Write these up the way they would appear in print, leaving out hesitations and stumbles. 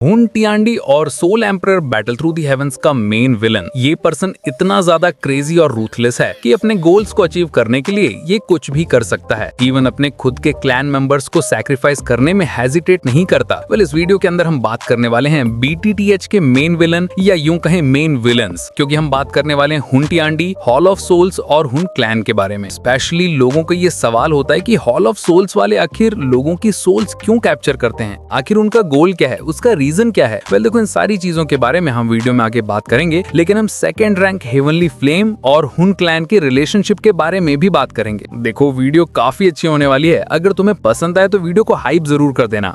हुन टियांडी और soul emperor battle through the heavens का मेन विलन। ये पर्सन इतना ज्यादा क्रेजी और रूथलेस है कि अपने गोल्स को अचीव करने के लिए ये कुछ भी कर सकता है। इवन अपने खुद के क्लैन मेंबर्स को सैक्रिफाइस करने में हेजिटेट नहीं करता। इस वीडियो के अंदर हम बात करने वाले हैं BTTH के मेन विलन या यूं कहें मेन विलन्स, क्योंकि हम बात करने वाले हैं हुन टियांडी, हॉल ऑफ सोल्स और हुन क्लैन के बारे में। स्पेशली लोगों को ये सवाल होता है कि हॉल ऑफ सोल्स वाले आखिर लोगों की सोल्स क्यों कैप्चर करते हैं, आखिर उनका गोल क्या है, उसका रीजन क्या है। देखो, इन सारी चीजों के बारे में हम वीडियो में आगे बात करेंगे, लेकिन हम सेकंड रैंक हेवनली फ्लेम और हुन क्लैन के रिलेशनशिप के बारे में भी बात करेंगे। देखो, वीडियो काफी अच्छी होने वाली है। अगर तुम्हें पसंद आए तो वीडियो को हाइप जरूर कर देना।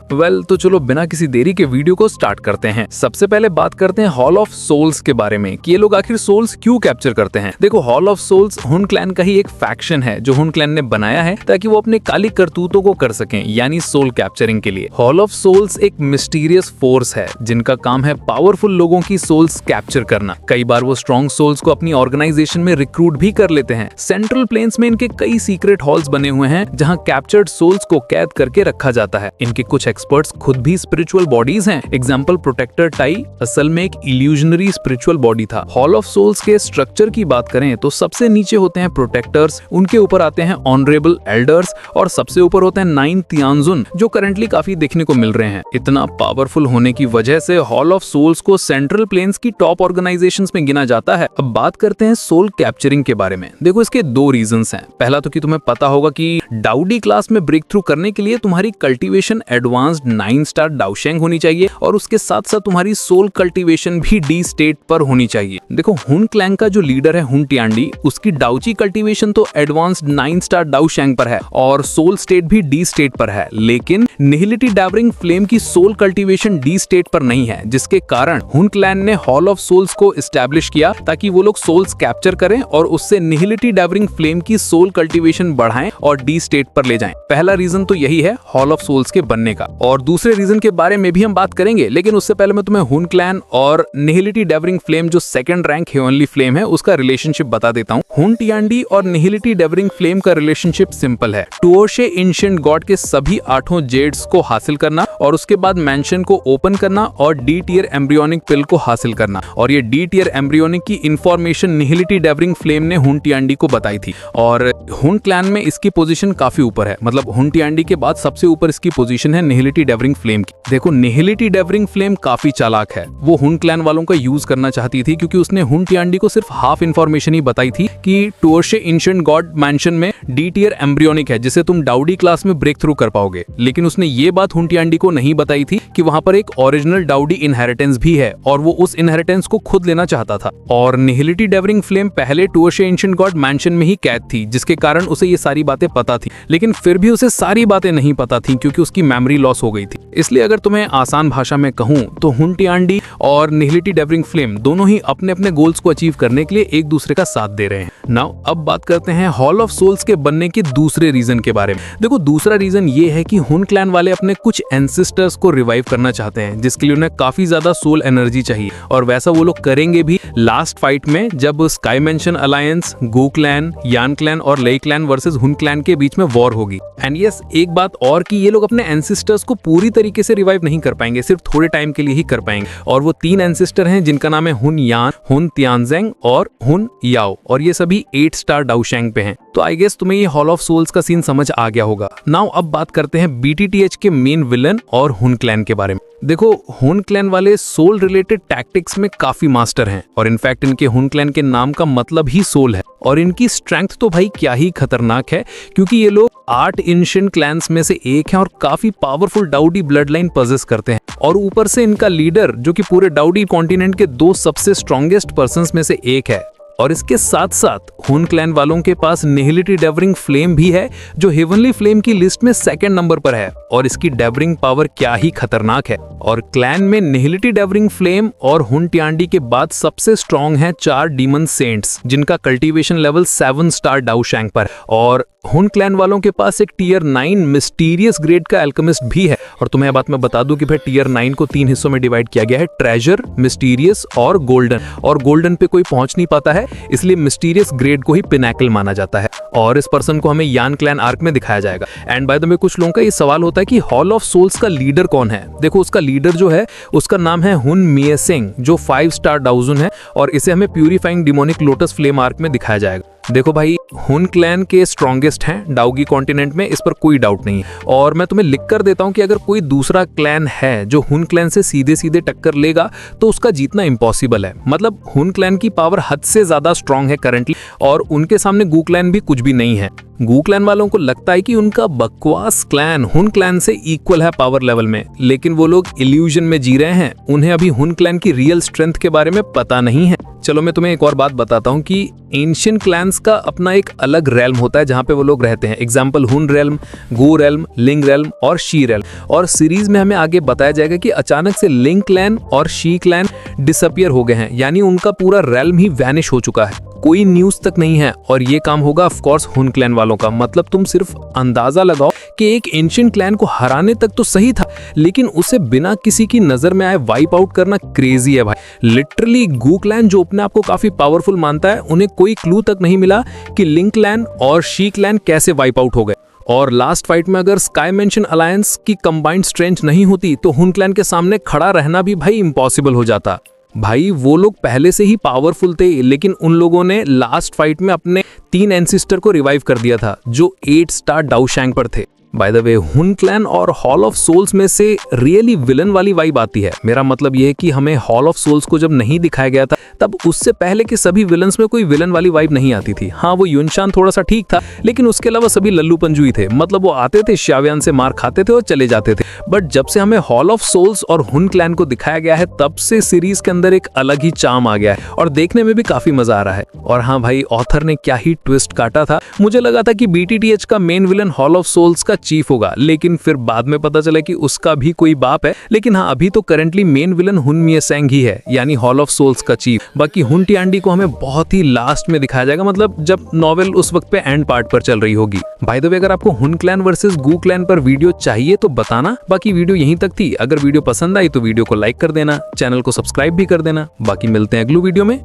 तो चलो बिना किसी देरी के वीडियो को स्टार्ट करते हैं। सबसे पहले बात करते हैं हॉल ऑफ सोल्स के बारे में कि ये लोग आखिर सोल्स क्यों कैप्चर करते हैं। देखो, हॉल ऑफ सोल्स हुन क्लैन का ही एक फैक्शन है जो हुन क्लैन ने बनाया है ताकि वो अपने काली करतूतों को कर सकें, यानी सोल कैप्चरिंग के लिए। हॉल ऑफ सोल्स एक मिस्टीरियस फोर्स है जिनका काम है पावरफुल लोगों की सोल्स कैप्चर करना। कई बार वो स्ट्रॉन्ग सोल्स को अपनी ऑर्गेनाइजेशन में रिक्रूट भी कर लेते हैं। सेंट्रल प्लेन्स में इनके कई सीक्रेट हॉल्स बने हुए हैं जहां कैप्चर्ड सोल्स को कैद करके रखा जाता है। इनके कुछ एक्सपर्ट्स खुद भी स्पिरिचुअल बॉडीज हैं। एग्जांपल प्रोटेक्टर टाई असल में एक इल्यूजनरी स्पिरिचुअल बॉडी था। हॉल ऑफ सोल्स के स्ट्रक्चर की बात करें तो सबसे नीचे होते हैं प्रोटेक्टर्स, उनके ऊपर आते हैं ऑनरेबल एल्डर्स और सबसे ऊपर होते हैं 9 तियांजुन, जो करंटली काफी देखने को मिल रहे हैं। इतना पावरफुल होने की वजह से हॉल ऑफ सोल्स को सेंट्रल प्लेन्स की टॉप ऑर्गेनाइजेशंस में गिना जाता है। अब बात करते हैं सोल कैप्चरिंग के बारे में। देखो, इसके दो रीजंस हैं। पहला तो कि तुम्हें पता होगा कि डाउडी क्लास में ब्रेक थ्रू करने के लिए तुम्हारी कल्टीवेशन एडवांस्ड 9 स्टार डाउशेंग होनी चाहिए और उसके साथ साथ तुम्हारी सोल कल्टीवेशन भी डी स्टेट पर होनी चाहिए। देखो, हुन क्लैन का जो लीडर है हुन टियांडी, उसकी डाउची कल्टीवेशन तो एडवांस्ड 9 स्टार डाउशेंग पर है और सोल स्टेट भी डी स्टेट पर है, लेकिन निहिलिटी डैवरिंग फ्लेम की सोल कल्टीवेशन डी स्टेट पर नहीं है, जिसके कारण हुन क्लैन ने हॉल ऑफ सोल्स को एस्टैब्लिश किया ताकि वो लोग सोल्स कैप्चर करें और उससे निहिलिटी डैवरिंग फ्लेम की सोल कल्टीवेशन बढ़ाएं और डी स्टेट पर ले जाएं। पहला रीजन तो यही है हॉल ऑफ सोल्स के बनने का, और दूसरे रीजन के बारे में भी हम बात करेंगे, लेकिन उससे पहले मैं तुम्हें हुन क्लैन और निहिलिटी डैवरिंग फ्लेम जो सेकंड रैंक हेवनली फ्लेम है उसका रिलेशनशिप बता देता हूँ। हुन टियांडी और निहिलिटी डैवरिंग फ्लेम का रिलेशनशिप सिंपल है। टुओशे एंशिएंट गॉड के सभी 8 जेड्स को हासिल करना और उसके बाद मैंशन को ओपन करना और डी टियर एम्ब्रियोनिक पिल को हासिल करना, और ये डी टियर एम्ब्रियोनिक की इंफॉर्मेशन निहिलिटी डैवरिंग फ्लेम ने हुन टियांडी को बताई थी। और हुन क्लैन में इसकी पोजीशन काफी ऊपर है, मतलब हुन टियांडी के बाद सबसे ऊपर इसकी पोजीशन है निहिलिटी डैवरिंग फ्लेम की। देखो, निहिलिटी डैवरिंग फ्लेम काफी चालाक है। वो हुन क्लैन वालों का यूज करना चाहती थी क्योंकि उसने हुन टियांडी को सिर्फ हाफ इंफॉर्मेशन ही बताई थी कि टुओशे एंशिएंट गॉड मैंशन में डी टियर एम्ब्रियोनिक है जिसे तुम डाउडी क्लास में ब्रेक थ्रू कर पाओगे, लेकिन उसने ये बात हुन टियांडी को नहीं बताई थी कि वहां पर एक ओरिजिनल डाउडी इनहेरिटेंस भी है और वो उस इनहेरिटेंस को खुद लेना चाहता था। और निहिलिटी डैवरिंग फ्लेम पहले टुओशे एंशिएंट गॉड मैंशन में ही कैद थी, जिसके कारण उसे ये सारी बातें पता थी, लेकिन फिर भी उसे सारी बातें नहीं पता थी क्योंकि उसकी मेमोरी लॉस हो गई थी। इसलिए अगर तुम्हें आसान भाषा में कहूं तो हुन टियांडी और निहिलिटी डैवरिंग फ्लेम दोनों ही अपने अपने गोल्स को अचीव करने के लिए एक दूसरे का साथ दे रहे हैं। नाउ अब बात करते हैं हॉल ऑफ सोल्स के बनने के दूसरे रीजन के बारे में। देखो, दूसरा रीजन ये है कि हुन क्लैन वाले अपने कुछ एंसेस्टर्स को रिवाइव करना चाहते हैं, जिसके लिए उन्हें काफी ज्यादा सोल एनर्जी चाहिए, और वैसा वो लोग करेंगे भी लास्ट फाइट में जब स्काई मेंशन अलायंस, गो क्लैन, यान क्लैन और लेई क्लैन वर्सेस हुन क्लैन के बीच में वॉर होगी। एंड यस, एक बात और कि ये लोग अपने एंसेस्टर्स को पूरी तरीके से रिवाइव नहीं कर पाएंगे, सिर्फ थोड़े टाइम के लिए ही कर पाएंगे, और वो 3 एंसेस्टर हैं जिनका नाम है हुन यान, हुन तियांजेंग और हुन याओ, और ये सभी 8 स्टार डाउशेंग पे हैं। तो आई गेस तुम्हें ये हॉल ऑफ सोल्स का सीन समझ आ गया होगा। नाउ अब बात करते हैं BTTH के मेन विलन और हुन क्लैन के बारे में। देखो, हुन क्लैन वाले सोल रिलेटेड टैक्टिक्स में काफी मास्टर हैं, और इनफैक्ट इनके हुन क्लैन के नाम का मतलब ही सोल है, और इनकी स्ट्रेंथ तो भाई क्या ही खतरनाक है, क्योंकि ये लोग 8 एंशिएंट क्लैंस में से एक हैं और काफी पावरफुल डाउडी ब्लड लाइन पजेस करते हैं, और ऊपर से इनका लीडर जो कि पूरे डाउडी कॉन्टिनेंट के 2 सबसे स्ट्रॉन्गेस्ट पर्संस में से एक है। और इसके साथ साथ हुन क्लैन वालों के पास निहिलिटी डैवरिंग फ्लेम भी है जो हेवनली फ्लेम की लिस्ट में 2nd नंबर पर है, और इसकी डैवरिंग पावर क्या ही खतरनाक है। और क्लैन में निहिलिटी डैवरिंग फ्लेम और हुन टियांडी के बाद सबसे स्ट्रॉन्ग है 4 डीमन सेंट्स जिनका कल्टीवेशन लेवल 7 स्टार डाउशेंग पर, और हुन क्लैन वालों के पास एक टियर 9 मिस्टीरियस ग्रेड का एल्केमिस्ट भी है। और तुम्हें बात मैं बता दूं कि भाई टियर 9 को 3 हिस्सों में डिवाइड किया गया है, ट्रेजर, मिस्टीरियस और गोल्डन। और गोल्डन पे कोई पहुंच नहीं पाता है, इसलिए मिस्टीरियस ग्रेड को ही पिनैकल माना जाता है। और इस पर्सन को हमें यान क्लैन आर्क में दिखाया जाएगा। एंड बाय द वे कुछ लोगों का ये सवाल होता है कि हॉल ऑफ सोल्स का लीडर कौन है। देखो उसका लीडर जो है उसका नाम है हुन मिएसेंग, जो 5 स्टार डाउजुन है, और इसे हमें purifying demonic lotus flame arc में दिखाया जाएगा। देखो भाई, हुन क्लैन के स्ट्रॉन्गेस्ट हैं डाउगी कॉन्टिनेंट में, इस पर कोई डाउट नहीं है। और मैं तुम्हें लिख कर देता हूं कि अगर कोई दूसरा क्लैन है जो हुन क्लैन से सीधे सीधे टक्कर लेगा तो उसका जीतना इम्पॉसिबल है। मतलब हुन क्लैन की पावर हद से ज्यादा स्ट्रांग है करंटली, और उनके सामने गू क्लैन भी कुछ भी नहीं है। गू क्लैन वालों को लगता है कि उनका बकवास क्लैन हुन क्लैन से इक्वल है पावर लेवल में, लेकिन वो लोग इल्यूजन में जी रहे हैं। उन्हें अभी हुन क्लैन की रियल स्ट्रेंथ के बारे में पता नहीं है। चलो मैं तुम्हें एक और बात बताता हूँ कि एंशिएंट क्लैंस का अपना एक अलग रेल्म होता है जहाँ पे वो लोग रहते हैं। एग्जाम्पल हुन रेल्म, गू रेल्म, लिंग रेल्म और शी रेल्म। और सीरीज में हमें आगे बताया जाएगा कि अचानक से लिंग क्लैन और शी क्लैन डिसअपियर हो गए हैं, यानी उनका पूरा रेल्म ही वैनिश हो चुका है, कोई न्यूज तक नहीं है। और ये काम होगा ऑफ कोर्स हुन क्लैन वालों का। मतलब तुम सिर्फ अंदाजा लगाओ कि एक एंशिएंट क्लैन को हराने तक तो सही था, लेकिन उसे बिना किसी की नजर में आए वाइप आउट करना क्रेजी है भाई। लिटरली गू क्लैन जो अपने आप को काफी पावरफुल मानता है, उन्हें कोई क्लू तक नहीं मिला कि लिंग क्लैन और शी क्लैन कैसे वाइप आउट हो गए। और लास्ट फाइट में अगर स्काई मेंशन अलायंस की कंबाइंड स्ट्रेंथ नहीं होती तो हुन क्लैन के सामने खड़ा रहना भी भाई इम्पॉसिबल हो जाता। भाई वो लोग पहले से ही पावरफुल थे, लेकिन उन लोगों ने लास्ट फाइट में अपने 3 एंसिस्टर को रिवाइव कर दिया था जो 8 स्टार डाउशैंग पर थे। बाय द वे हुन क्लैन और हॉल ऑफ सोल्स में से रियली विलन वाली वाइब आती है। मेरा मतलब ये है कि हमें हॉल ऑफ सोल्स को जब नहीं दिखाया गया था तब उससे पहले के सभी विलन्स में कोई विलन वाली वाइब नहीं आती थी। हाँ, वो युनशान थोड़ा सा ठीक था, लेकिन उसके अलावा सभी लल्लू पंजुई थे। मतलब वो आते थे, शाव्यान से मार खाते थे और चले जाते थे। बट जब से हमें हॉल ऑफ सोल्स और हुन क्लैन को दिखाया गया है तब से सीरीज के अंदर एक अलग ही चार्म आ गया है और देखने में भी काफी मजा आ रहा है। और हाँ भाई, ऑथर ने क्या ही ट्विस्ट काटा था। मुझे लगा था कि BTTH का main villain hall of souls का चीफ होगा, लेकिन फिर बाद में पता चला कि उसका भी कोई बाप है। लेकिन हाँ, अभी तो करंटली मेन विलन हुन मिएसेंग ही है, यानी हॉल ऑफ सोल्स का चीफ। बाकी हुन टियांडी को हमें बहुत ही लास्ट में दिखाया जाएगा, मतलब जब नॉवेल उस वक्त पे एंड पार्ट पर चल रही होगी। बाय द वे, अगर आपको हुन क्लैन वर्सेस गू क्लैन पर वीडियो चाहिए तो बताना। बाकी वीडियो यहीं तक थी। अगर वीडियो पसंद आई तो वीडियो को लाइक कर देना, चैनल को सब्सक्राइब भी कर देना। बाकी मिलते हैं अगली वीडियो में।